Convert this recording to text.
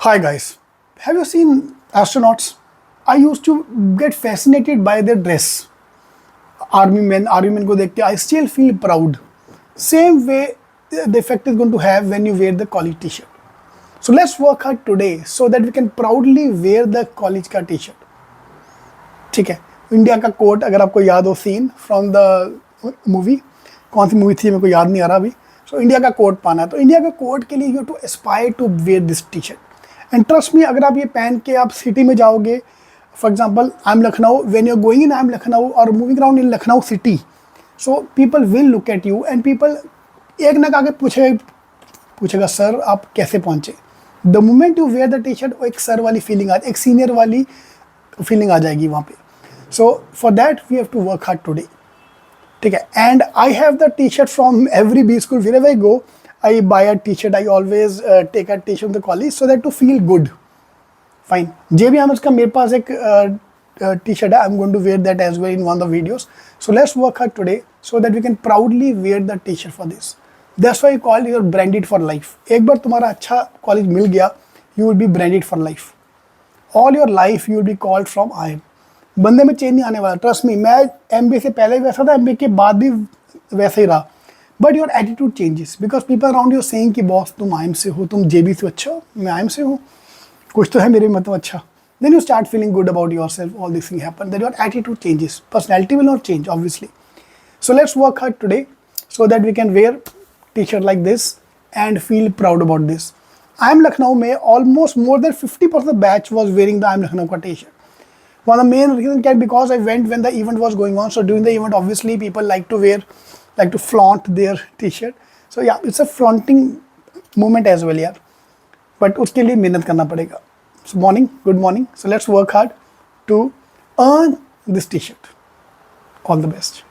Hi guys, have you seen astronauts? I used to get fascinated by their dress. Army men को देख के I still feel proud. Same way the effect is going to have when you wear the college t-shirt. So let's work hard today so that we can proudly wear the college का t-shirt. ठीक है, India का coat अगर आपको याद हो scene from the movie, कौन सी movie थी मेरे को याद नहीं आ रहा अभी. सो इंडिया का कोट पाना है तो इंडिया का कोट के लिए you to aspire to wear this T shirt and trust me, अगर आप ये पहन के आप सिटी में जाओगे, for example I M Lucknow, when you are going in I M Lucknow और moving around in Lucknow city, so people will look at you and people एक ना आगे पूछेगा सर आप कैसे पहुँचे. The moment you wear the T shirt एक sir वाली फीलिंग आ, एक सीनियर वाली फीलिंग आ जाएगी वहाँ पे. So for that we have to work hard today. ठीक है, and I have the T shirt from every B school. wherever I go, I buy a t-shirt. I always take a t-shirt from the college so that to feel good. Fine. JB उसका मेरे पास एक t-shirt है. I'm going to wear that as well in one of the videos. So let's work hard today so that we can proudly wear the t-shirt for this. That's why I call you branded for life. एक बार तुम्हारा अच्छा college मिल गया, you will be branded for life. All your life you will be called from IM. बंदे में change नहीं आने वाला. Trust me, मैं MBA से पहले वैसा था, MBA के बाद भी वैसे ही रहा. But your attitude changes because people around you saying कि बॉस तुम IM से हो, तुम JB से अच्छा हो, मैं IM से हूँ, कुछ तो है मेरे मतलब अच्छा. Then you start feeling good about yourself. All this thing happen, that your attitude changes. Personality will not change obviously. So let's work hard today so that we can wear T-shirt like this and feel proud about this. IM Lucknow में almost more than 50% batch was wearing the IM Lucknow का T-shirt. One of the main reason can because I went when the event was going on. So during the event, obviously people like to flaunt their t-shirt. So yeah, it's a flaunting moment as well, यार. But उसके लिए मेहनत करना पड़ेगा. So good morning. So let's work hard to earn this t-shirt. All the best.